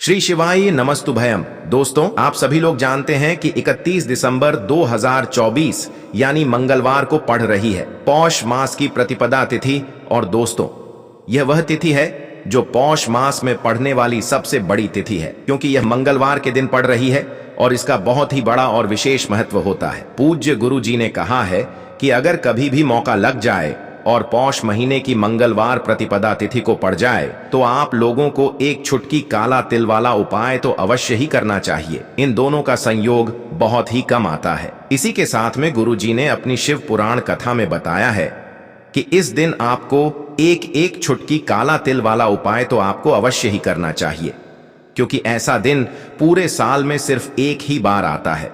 श्री शिवाय नमस्तुभयम। दोस्तों, आप सभी लोग जानते हैं कि 31 दिसंबर 2024 यानी मंगलवार को पड़ रही है पौष मास की प्रतिपदा तिथि। और दोस्तों, यह वह तिथि है जो पौष मास में पड़ने वाली सबसे बड़ी तिथि है, क्योंकि यह मंगलवार के दिन पड़ रही है और इसका बहुत ही बड़ा और विशेष महत्व होता है। पूज्य गुरु जी ने कहा है कि अगर कभी भी मौका लग जाए और पौष महीने की मंगलवार प्रतिपदा तिथि को पड़ जाए तो आप लोगों को एक छुटकी काला तिल वाला उपाय तो अवश्य ही करना चाहिए। इन दोनों का संयोग बहुत ही कम आता है। इसी के साथ में गुरु जी ने अपनी शिव पुराण कथा में बताया है कि इस दिन आपको एक एक छुटकी काला तिल वाला उपाय तो आपको अवश्य ही करना चाहिए, क्योंकि ऐसा दिन पूरे साल में सिर्फ एक ही बार आता है।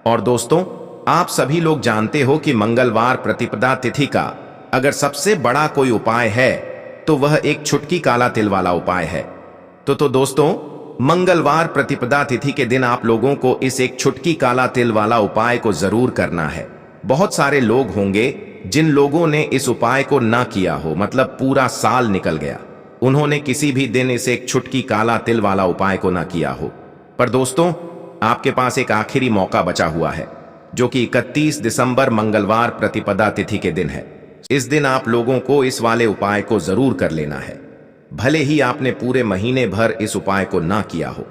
और दोस्तों, आप सभी लोग जानते हो कि मंगलवार प्रतिपदा तिथि का अगर सबसे बड़ा कोई उपाय है तो वह एक छुटकी काला तिल वाला उपाय है। तो दोस्तों, मंगलवार प्रतिपदा तिथि के दिन आप लोगों को इस एक छुटकी काला तिल वाला उपाय को जरूर करना है। बहुत सारे लोग होंगे जिन लोगों ने इस उपाय को ना किया हो, मतलब पूरा साल निकल गया, उन्होंने किसी भी दिन इस एक छुटकी काला तिल वाला उपाय को ना किया हो। पर दोस्तों, आपके पास एक आखिरी मौका बचा हुआ है, जो कि 31 दिसंबर मंगलवार प्रतिपदा तिथि के दिन है। इस दिन आप लोगों को इस वाले उपाय को जरूर कर लेना है, भले ही आपने पूरे महीने भर इस उपाय को ना किया हो।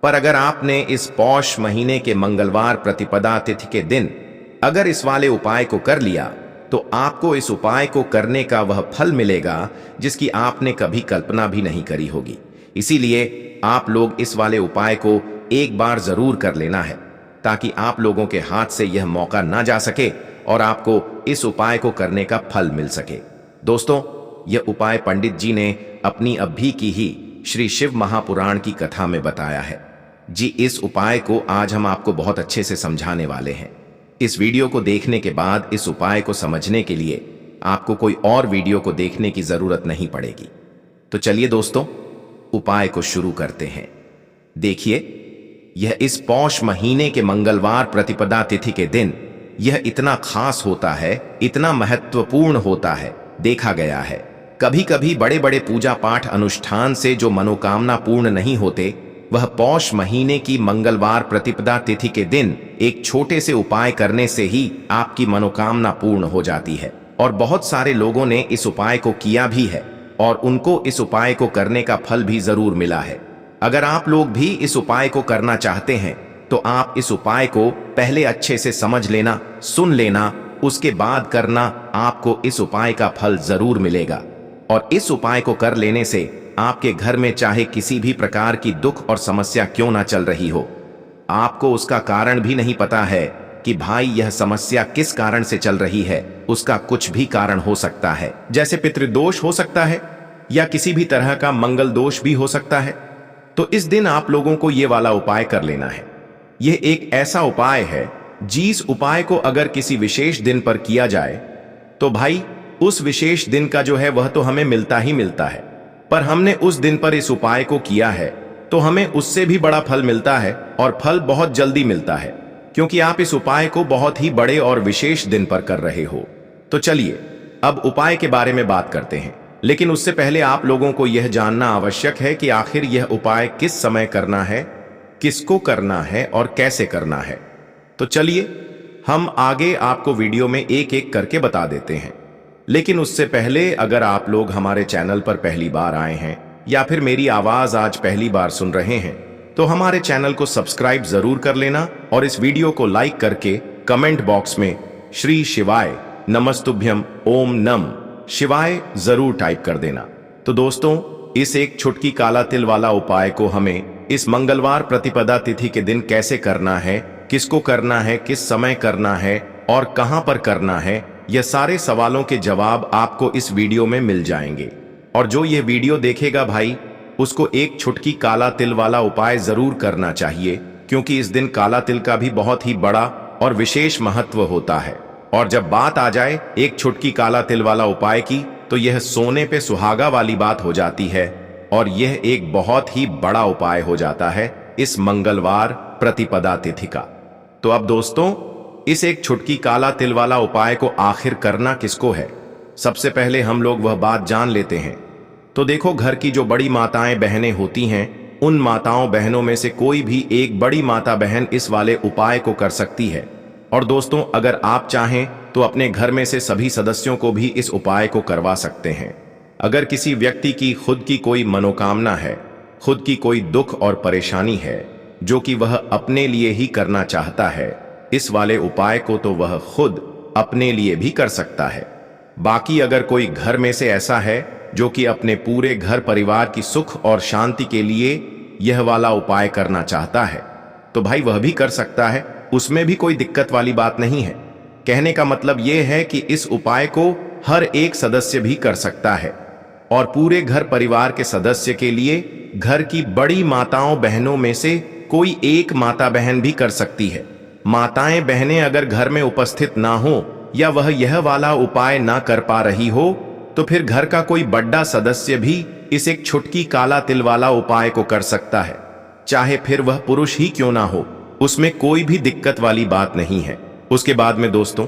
पर अगर आपने इस पौष महीने के मंगलवार प्रतिपदा तिथि के दिन अगर इस वाले उपाय को कर लिया तो आपको इस उपाय को करने का वह फल मिलेगा जिसकी आपने कभी कल्पना भी नहीं करी होगी। इसीलिए आप लोग इस वाले उपाय को एक बार जरूर कर लेना है, ताकि आप लोगों के हाथ से यह मौका ना जा सके और आपको इस उपाय को करने का फल मिल सके। दोस्तों, यह उपाय पंडित जी ने अपनी अभी की ही श्री शिव महापुराण की कथा में बताया है जी। इस उपाय को आज हम आपको बहुत अच्छे से समझाने वाले हैं। इस वीडियो को देखने के बाद इस उपाय को समझने के लिए आपको कोई और वीडियो को देखने की जरूरत नहीं पड़ेगी। तो चलिए दोस्तों, उपाय को शुरू करते हैं। देखिए, यह इस पौष महीने के मंगलवार प्रतिपदा तिथि के दिन यह इतना खास होता है, इतना महत्वपूर्ण होता है। देखा गया है कभी कभी बड़े बड़े पूजा पाठ अनुष्ठान से जो मनोकामना पूर्ण नहीं होते, वह पौष महीने की मंगलवार प्रतिपदा तिथि के दिन एक छोटे से उपाय करने से ही आपकी मनोकामना पूर्ण हो जाती है। और बहुत सारे लोगों ने इस उपाय को किया भी है और उनको इस उपाय को करने का फल भी जरूर मिला है। अगर आप लोग भी इस उपाय को करना चाहते हैं तो आप इस उपाय को पहले अच्छे से समझ लेना, सुन लेना, उसके बाद करना। आपको इस उपाय का फल जरूर मिलेगा। और इस उपाय को कर लेने से आपके घर में चाहे किसी भी प्रकार की दुख और समस्या क्यों ना चल रही हो, आपको उसका कारण भी नहीं पता है कि भाई यह समस्या किस कारण से चल रही है, उसका कुछ भी कारण हो सकता है। जैसे पितृदोष हो सकता है या किसी भी तरह का मंगल दोष भी हो सकता है। तो इस दिन आप लोगों को यह वाला उपाय कर लेना है। यह एक ऐसा उपाय है जिस उपाय को अगर किसी विशेष दिन पर किया जाए तो भाई उस विशेष दिन का जो है वह तो हमें मिलता ही मिलता है, पर हमने उस दिन पर इस उपाय को किया है तो हमें उससे भी बड़ा फल मिलता है, और फल बहुत जल्दी मिलता है, क्योंकि आप इस उपाय को बहुत ही बड़े और विशेष दिन पर कर रहे हो। तो चलिए अब उपाय के बारे में बात करते हैं, लेकिन उससे पहले आप लोगों को यह जानना आवश्यक है कि आखिर यह उपाय किस समय करना है, किसको करना है और कैसे करना है। तो चलिए हम आगे आपको वीडियो में एक एक करके बता देते हैं। लेकिन उससे पहले अगर आप लोग हमारे चैनल पर पहली बार आए हैं या फिर मेरी आवाज आज पहली बार सुन रहे हैं तो हमारे चैनल को सब्सक्राइब जरूर कर लेना और इस वीडियो को लाइक करके कमेंट बॉक्स में श्री शिवाय नमस्तुभ्यम ओम नम शिवाय जरूर टाइप कर देना। तो दोस्तों, इस एक छुटकी काला तिल वाला उपाय को हमें इस मंगलवार प्रतिपदा तिथि के दिन कैसे करना है, किसको करना है, किस समय करना है और कहां पर करना है, यह सारे सवालों के जवाब आपको इस वीडियो में मिल जाएंगे। और जो यह वीडियो देखेगा भाई, उसको एक छुटकी काला तिल वाला उपाय जरूर करना चाहिए, क्योंकि इस दिन काला तिल का भी बहुत ही बड़ा और विशेष महत्व होता है। और जब बात आ जाए एक छुटकी काला तिल वाला उपाय की, तो यह सोने पे सुहागा वाली बात हो जाती है और यह एक बहुत ही बड़ा उपाय हो जाता है इस मंगलवार प्रतिपदा तिथि का। तो अब दोस्तों, इस एक छुटकी काला तिल वाला उपाय को आखिर करना किसको है, सबसे पहले हम लोग वह बात जान लेते हैं। तो देखो, घर की जो बड़ी माताएं बहनें होती हैं उन माताओं बहनों में से कोई भी एक बड़ी माता बहन इस वाले उपाय को कर सकती है। और दोस्तों, अगर आप चाहें तो अपने घर में से सभी सदस्यों को भी इस उपाय को करवा सकते हैं। अगर किसी व्यक्ति की खुद की कोई मनोकामना है, खुद की कोई दुख और परेशानी है जो कि वह अपने लिए ही करना चाहता है, इस वाले उपाय को तो वह खुद अपने लिए भी कर सकता है। बाकी अगर कोई घर में से ऐसा है जो कि अपने पूरे घर परिवार की सुख और शांति के लिए यह वाला उपाय करना चाहता है, तो भाई वह भी कर सकता है, उसमें भी कोई दिक्कत वाली बात नहीं है। कहने का मतलब यह है कि इस उपाय को हर एक सदस्य भी कर सकता है और पूरे घर परिवार के सदस्य के लिए घर की बड़ी माताओं बहनों में से कोई एक माता बहन भी कर सकती है। माताएं बहनें अगर घर में उपस्थित ना हो या वह यह वाला उपाय ना कर पा रही हो, तो फिर घर का कोई बड़ा सदस्य भी इस एक छुटकी काला तिल वाला उपाय को कर सकता है, चाहे फिर वह पुरुष ही क्यों ना हो, उसमें कोई भी दिक्कत वाली बात नहीं है। उसके बाद में दोस्तों,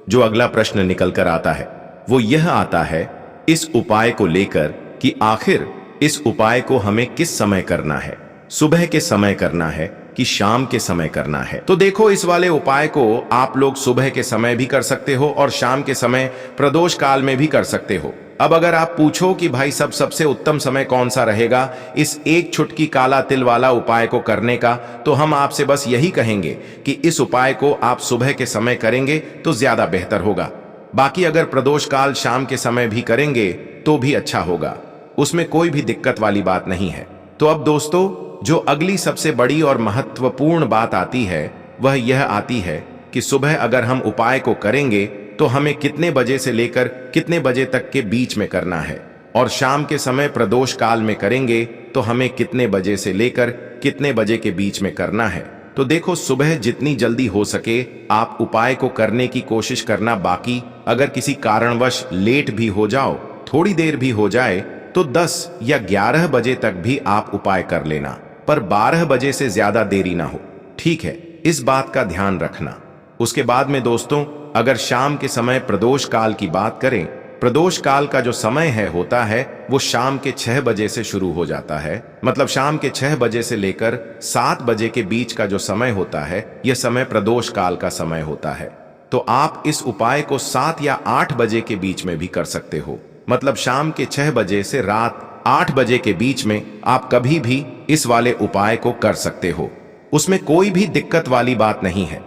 जो अगला प्रश्न निकल कर आता है वो यह आता है इस उपाय को लेकर कि आखिर इस उपाय को हमें किस समय करना है, सुबह के समय करना है कि शाम के समय करना है। तो देखो, इस वाले उपाय को आप लोग सुबह के समय भी कर सकते हो और शाम के समय प्रदोष काल में भी कर सकते हो। अब अगर आप पूछो कि भाई सबसे उत्तम समय कौन सा रहेगा इस एक छुटकी काला तिल वाला उपाय को करने का, तो हम आपसे बस यही कहेंगे कि इस उपाय को आप सुबह के समय करेंगे तो ज्यादा बेहतर होगा। बाकी अगर प्रदोष काल शाम के समय भी करेंगे तो भी अच्छा होगा, उसमें कोई भी दिक्कत वाली बात नहीं है। तो अब दोस्तों, जो अगली सबसे बड़ी और महत्वपूर्ण बात आती है वह यह आती है कि सुबह अगर हम उपाय को करेंगे तो हमें कितने बजे से लेकर कितने बजे तक के बीच में करना है, और शाम के समय प्रदोष काल में करेंगे तो हमें कितने बजे से लेकर कितने बजे के बीच में करना है। तो देखो, सुबह जितनी जल्दी हो सके आप उपाय को करने की कोशिश करना। बाकी अगर किसी कारणवश लेट भी हो जाओ, थोड़ी देर भी हो जाए, तो 10 या 11 बजे तक भी आप उपाय कर लेना, पर 12 बजे से ज्यादा देरी ना हो, ठीक है? इस बात का ध्यान रखना। उसके बाद में दोस्तों, अगर शाम के समय प्रदोष काल की बात करें, प्रदोष काल का जो समय होता है वो शाम के 6 बजे से शुरू हो जाता है। मतलब शाम के 6 बजे से लेकर 7 बजे के बीच का जो समय होता है, यह समय प्रदोष काल का समय होता है। तो आप इस उपाय को 7 या 8 बजे के बीच में भी कर सकते हो। मतलब शाम के 6 बजे से रात 8 बजे के बीच में आप कभी भी इस वाले उपाय को कर सकते हो, उसमें कोई भी दिक्कत वाली बात नहीं है।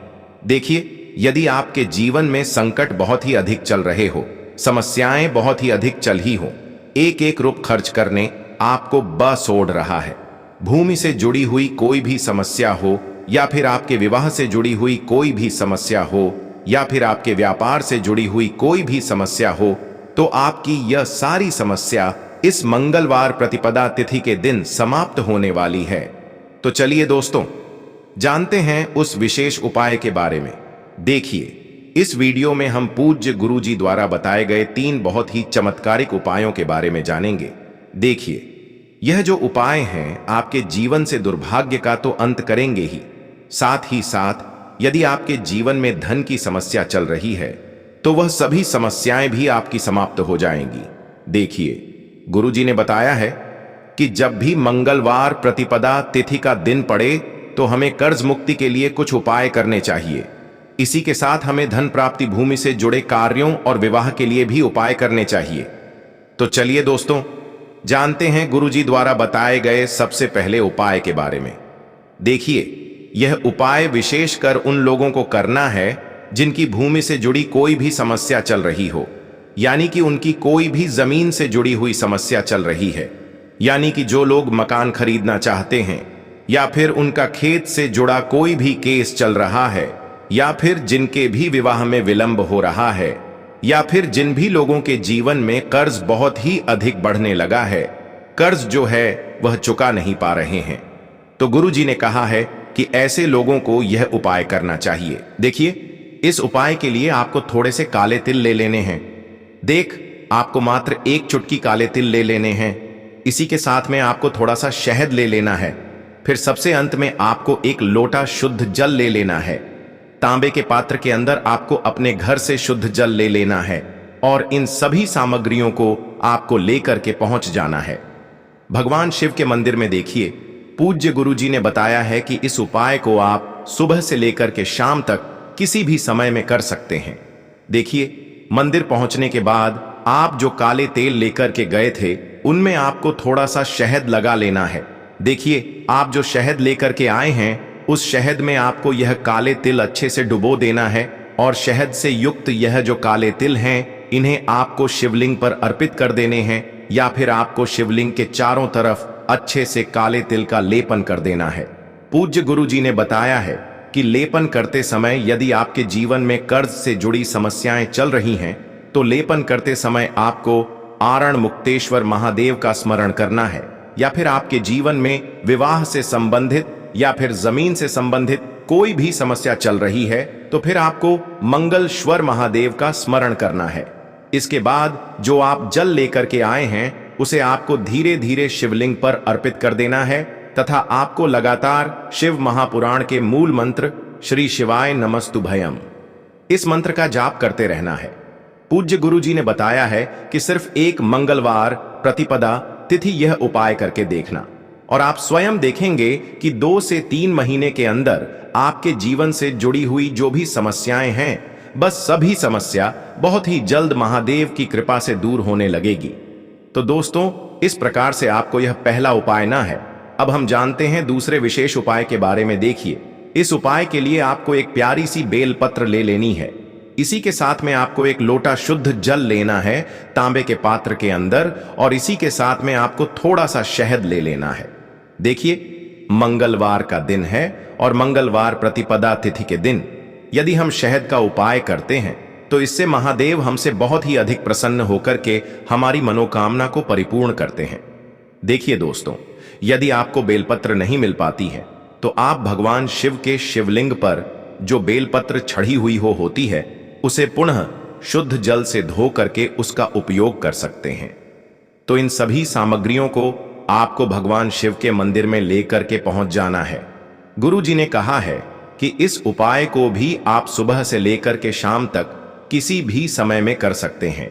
देखिए, यदि आपके जीवन में संकट बहुत ही अधिक चल रहे हो, समस्याएं बहुत ही अधिक चल ही हो, एक एक रुपया खर्च करने आपको बस ओढ़ रहा है, भूमि से जुड़ी हुई कोई भी समस्या हो, या फिर आपके विवाह से जुड़ी हुई कोई भी समस्या हो, या फिर आपके व्यापार से जुड़ी हुई कोई भी समस्या हो, तो आपकी यह सारी समस्या इस मंगलवार प्रतिपदा तिथि के दिन समाप्त होने वाली है। तो चलिए दोस्तों, जानते हैं उस विशेष उपाय के बारे में। देखिए, इस वीडियो में हम पूज्य गुरुजी द्वारा बताए गए 3 बहुत ही चमत्कारिक उपायों के बारे में जानेंगे। देखिए, यह जो उपाय हैं आपके जीवन से दुर्भाग्य का तो अंत करेंगे ही साथ यदि आपके जीवन में धन की समस्या चल रही है तो वह सभी समस्याएं भी आपकी समाप्त हो जाएंगी। देखिए, गुरुजी ने बताया है कि जब भी मंगलवार प्रतिपदा तिथि का दिन पड़े तो हमें कर्ज मुक्ति के लिए कुछ उपाय करने चाहिए। इसी के साथ हमें धन प्राप्ति, भूमि से जुड़े कार्यों और विवाह के लिए भी उपाय करने चाहिए। तो चलिए दोस्तों, जानते हैं गुरुजी द्वारा बताए गए सबसे पहले उपाय के बारे में। देखिए, यह उपाय विशेषकर उन लोगों को करना है जिनकी भूमि से जुड़ी कोई भी समस्या चल रही हो, यानी कि उनकी कोई भी जमीन से जुड़ी हुई समस्या चल रही है, यानी कि जो लोग मकान खरीदना चाहते हैं, या फिर उनका खेत से जुड़ा कोई भी केस चल रहा है, या फिर जिनके भी विवाह में विलंब हो रहा है, या फिर जिन भी लोगों के जीवन में कर्ज बहुत ही अधिक बढ़ने लगा है, कर्ज जो है वह चुका नहीं पा रहे हैं, तो गुरुजी ने कहा है कि ऐसे लोगों को यह उपाय करना चाहिए। देखिए, इस उपाय के लिए आपको थोड़े से काले तिल ले लेने हैं। आपको मात्र 1 चुटकी काले तिल ले लेने हैं। इसी के साथ में आपको थोड़ा सा शहद ले लेना है। फिर सबसे अंत में आपको 1 लोटा शुद्ध जल ले लेना है। तांबे के पात्र के अंदर आपको अपने घर से शुद्ध जल ले लेना है और इन सभी सामग्रियों को आपको लेकर के पहुंच जाना है। भगवान शिव के मंदिर में देखिए, पूज्य गुरुजी ने बताया है कि इस उपाय को आप सुबह से लेकर के शाम तक किसी भी समय में कर सकते हैं। देखिए, मंदिर पहुंचने के बाद आप जो काले तेल लेकर के गए थे उनमें आपको थोड़ा सा शहद लगा लेना है। देखिए, आप जो शहद लेकर के आए हैं उस शहद में आपको यह काले तिल अच्छे से डुबो देना है और शहद से युक्त यह जो काले तिल हैं इन्हें आपको शिवलिंग पर अर्पित कर देने हैं, या फिर आपको शिवलिंग के चारों तरफ अच्छे से काले तिल का लेपन कर देना है। पूज्य गुरुजी ने बताया है कि लेपन करते समय यदि आपके जीवन में कर्ज से जुड़ी समस्याएं चल रही हैं तो लेपन करते समय आपको आरण मुक्तेश्वर महादेव का स्मरण करना है, या फिर आपके जीवन में विवाह से संबंधित या फिर जमीन से संबंधित कोई भी समस्या चल रही है तो फिर आपको मंगलेश्वर महादेव का स्मरण करना है। इसके बाद जो आप जल लेकर के आए हैं उसे आपको धीरे धीरे शिवलिंग पर अर्पित कर देना है तथा आपको लगातार शिव महापुराण के मूल मंत्र श्री शिवाय नमस्तुभयम इस मंत्र का जाप करते रहना है। पूज्य गुरुजी ने बताया है कि सिर्फ एक मंगलवार प्रतिपदा तिथि यह उपाय करके देखना और आप स्वयं देखेंगे कि 2 से 3 महीने के अंदर आपके जीवन से जुड़ी हुई जो भी समस्याएं हैं बस सभी समस्या बहुत ही जल्द महादेव की कृपा से दूर होने लगेगी। तो दोस्तों, इस प्रकार से आपको यह पहला उपाय ना है। अब हम जानते हैं दूसरे विशेष उपाय के बारे में। देखिए, इस उपाय के लिए आपको एक प्यारी सी बेलपत्र ले लेनी है। इसी के साथ में आपको एक लोटा शुद्ध जल लेना है तांबे के पात्र के अंदर, और इसी के साथ में आपको थोड़ा सा शहद ले लेना है। देखिए, मंगलवार का दिन है और मंगलवार प्रतिपदा तिथि के दिन यदि हम शहद का उपाय करते हैं तो इससे महादेव हमसे बहुत ही अधिक प्रसन्न होकर के हमारी मनोकामना को परिपूर्ण करते हैं। देखिए दोस्तों, यदि आपको बेलपत्र नहीं मिल पाती है तो आप भगवान शिव के शिवलिंग पर जो बेलपत्र छड़ी हुई होती है उसे पुनः शुद्ध जल से धो करके उसका उपयोग कर सकते हैं। तो इन सभी सामग्रियों को आपको भगवान शिव के मंदिर में लेकर के पहुंच जाना है। गुरुजी ने कहा है कि इस उपाय को भी आप सुबह से लेकर के शाम तक किसी भी समय में कर सकते हैं।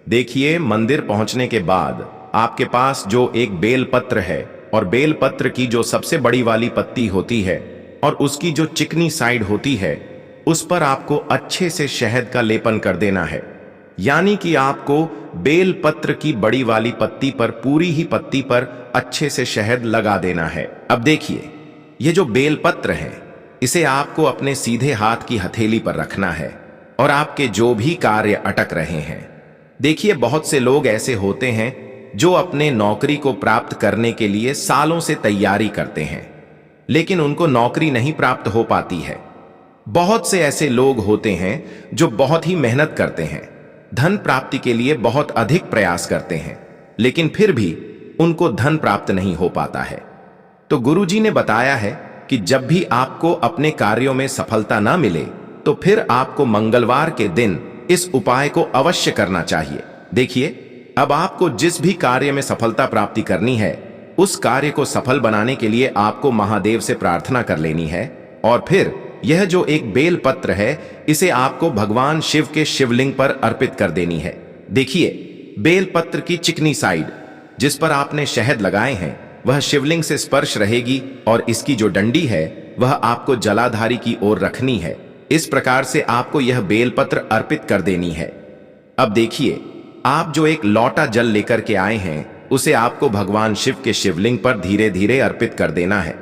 देखिए, मंदिर पहुंचने के बाद आपके पास जो एक बेलपत्र है और बेलपत्र की जो सबसे बड़ी वाली पत्ती होती है और उसकी जो चिकनी साइड होती है उस पर आपको अच्छे से शहद का लेपन कर देना है। यानी कि आपको बेलपत्र की बड़ी वाली पत्ती पर, पूरी ही पत्ती पर अच्छे से शहद लगा देना है। अब देखिए, ये जो बेलपत्र है इसे आपको अपने सीधे हाथ की हथेली पर रखना है और आपके जो भी कार्य अटक रहे हैं। देखिए, बहुत से लोग ऐसे होते हैं जो अपने नौकरी को प्राप्त करने के लिए सालों से तैयारी करते हैं लेकिन उनको नौकरी नहीं प्राप्त हो पाती है। बहुत से ऐसे लोग होते हैं जो बहुत ही मेहनत करते हैं, धन प्राप्ति के लिए बहुत अधिक प्रयास करते हैं लेकिन फिर भी उनको धन प्राप्त नहीं हो पाता है। तो गुरुजी ने बताया है कि जब भी आपको अपने कार्यों में सफलता ना मिले तो फिर आपको मंगलवार के दिन इस उपाय को अवश्य करना चाहिए। देखिए, अब आपको जिस भी कार्य में सफलता प्राप्ति करनी है उस कार्य को सफल बनाने के लिए आपको महादेव से प्रार्थना कर लेनी है और फिर यह जो एक बेलपत्र है इसे आपको भगवान शिव के शिवलिंग पर अर्पित कर देनी है। देखिए, बेलपत्र की चिकनी साइड जिस पर आपने शहद लगाए हैं वह शिवलिंग से स्पर्श रहेगी और इसकी जो डंडी है वह आपको जलाधारी की ओर रखनी है। इस प्रकार से आपको यह बेलपत्र अर्पित कर देनी है। अब देखिए, आप जो एक लोटा जल लेकर के आए हैं उसे आपको भगवान शिव के शिवलिंग पर धीरे धीरे अर्पित कर देना है।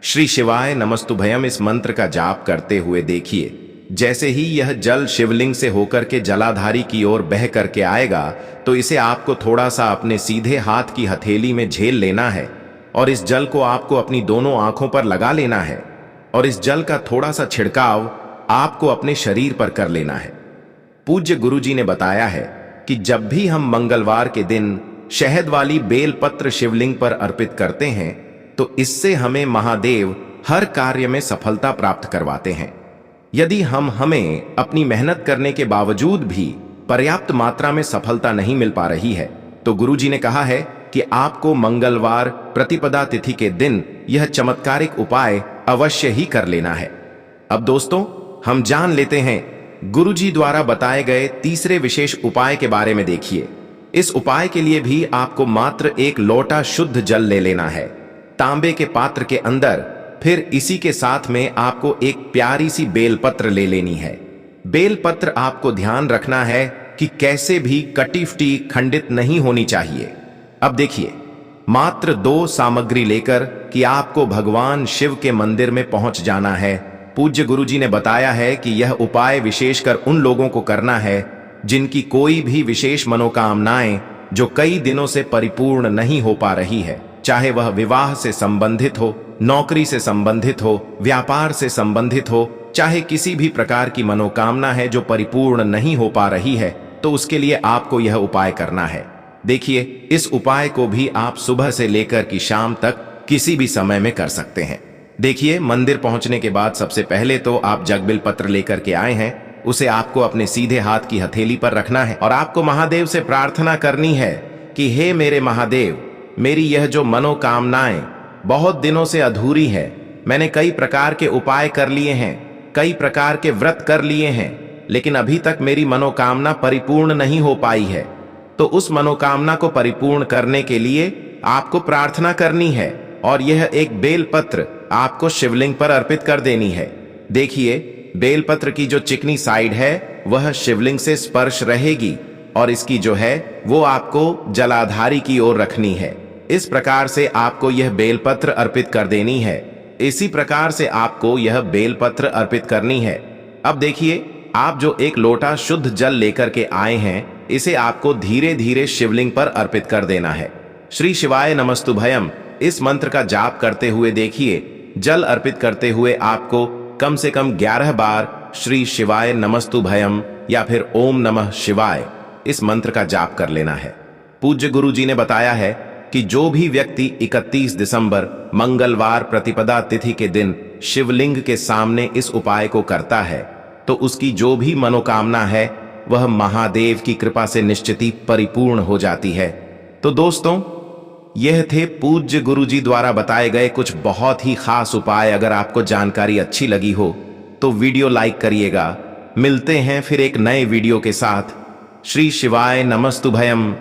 श्री शिवाय नमस्तुभयम इस मंत्र का जाप करते हुए देखिए, जैसे ही यह जल शिवलिंग से होकर के जलाधारी की ओर बह करके आएगा तो इसे आपको थोड़ा सा अपने सीधे हाथ की हथेली में झेल लेना है और इस जल को आपको अपनी दोनों आंखों पर लगा लेना है और इस जल का थोड़ा सा छिड़काव आपको अपने शरीर पर कर लेना है। पूज्य गुरुजी ने बताया है कि जब भी हम मंगलवार के दिन शहद वाली बेलपत्र शिवलिंग पर अर्पित करते हैं तो इससे हमें महादेव हर कार्य में सफलता प्राप्त करवाते हैं। यदि हमें अपनी मेहनत करने के बावजूद भी पर्याप्त मात्रा में सफलता नहीं मिल पा रही है तो गुरुजी ने कहा है कि आपको मंगलवार प्रतिपदा तिथि के दिन यह चमत्कारिक उपाय अवश्य ही कर लेना है। अब दोस्तों, हम जान लेते हैं गुरुजी द्वारा बताए गए तीसरे विशेष उपाय के बारे में। देखिए, इस उपाय के लिए भी आपको मात्र एक लोटा शुद्ध जल ले लेना है तांबे के पात्र के अंदर। फिर इसी के साथ में आपको एक प्यारी सी बेलपत्र ले लेनी है। बेलपत्र आपको ध्यान रखना है कि कैसे भी कटी-फटी खंडित नहीं होनी चाहिए। अब देखिए, मात्र 2 सामग्री लेकर कि आपको भगवान शिव के मंदिर में पहुंच जाना है। पूज्य गुरुजी ने बताया है कि यह उपाय विशेषकर उन लोगों को करना है जिनकी कोई भी विशेष मनोकामनाएं जो कई दिनों से परिपूर्ण नहीं हो पा रही है, चाहे वह विवाह से संबंधित हो, नौकरी से संबंधित हो, व्यापार से संबंधित हो, चाहे किसी भी प्रकार की मनोकामना है जो परिपूर्ण नहीं हो पा रही है, तो उसके लिए आपको यह उपाय करना है। देखिए, इस उपाय को भी आप सुबह से लेकर कि शाम तक किसी भी समय में कर सकते हैं। देखिए, मंदिर पहुंचने के बाद सबसे पहले तो आप जगबिल पत्र लेकर के आए हैं, उसे आपको अपने सीधे हाथ की हथेली पर रखना है और आपको महादेव से प्रार्थना करनी है कि हे मेरे महादेव, मेरी यह जो मनोकामनाएं बहुत दिनों से अधूरी है, मैंने कई प्रकार के उपाय कर लिए हैं, कई प्रकार के व्रत कर लिए हैं, लेकिन अभी तक मेरी मनोकामना परिपूर्ण नहीं हो पाई है। तो उस मनोकामना को परिपूर्ण करने के लिए आपको प्रार्थना करनी है और यह एक बेलपत्र आपको शिवलिंग पर अर्पित कर देनी है। देखिए, बेलपत्र की जो चिकनी साइड है वह शिवलिंग से स्पर्श रहेगी और इसकी जो है वो आपको जलाधारी की ओर रखनी है। इस प्रकार से आपको यह बेलपत्र अर्पित कर देनी है। इसी प्रकार से आपको यह बेलपत्र अर्पित करनी है। अब देखिए, आप जो एक लोटा शुद्ध जल लेकर के आए हैं, इसे आपको धीरे धीरे शिवलिंग पर अर्पित कर देना है। श्री शिवाय नमस्तुभयम इस मंत्र का जाप करते हुए देखिए, जल अर्पित करते हुए आपको कम से कम 11 बार श्री शिवाय नमस्तुभयम या फिर ओम नमः शिवाय इस मंत्र का जाप कर लेना है। पूज्य गुरु जी ने बताया है कि जो भी व्यक्ति 31 दिसंबर मंगलवार प्रतिपदा तिथि के दिन शिवलिंग के सामने इस उपाय को करता है, तो उसकी जो भी मनोकामना है वह महादेव की कृपा से निश्चित ही परिपूर्ण हो जाती है। तो दोस्तों, यह थे पूज्य गुरुजी द्वारा बताए गए कुछ बहुत ही खास उपाय। अगर आपको जानकारी अच्छी लगी हो तो वीडियो लाइक करिएगा। मिलते हैं फिर एक नए वीडियो के साथ। श्री शिवाय नमस्तुभयम।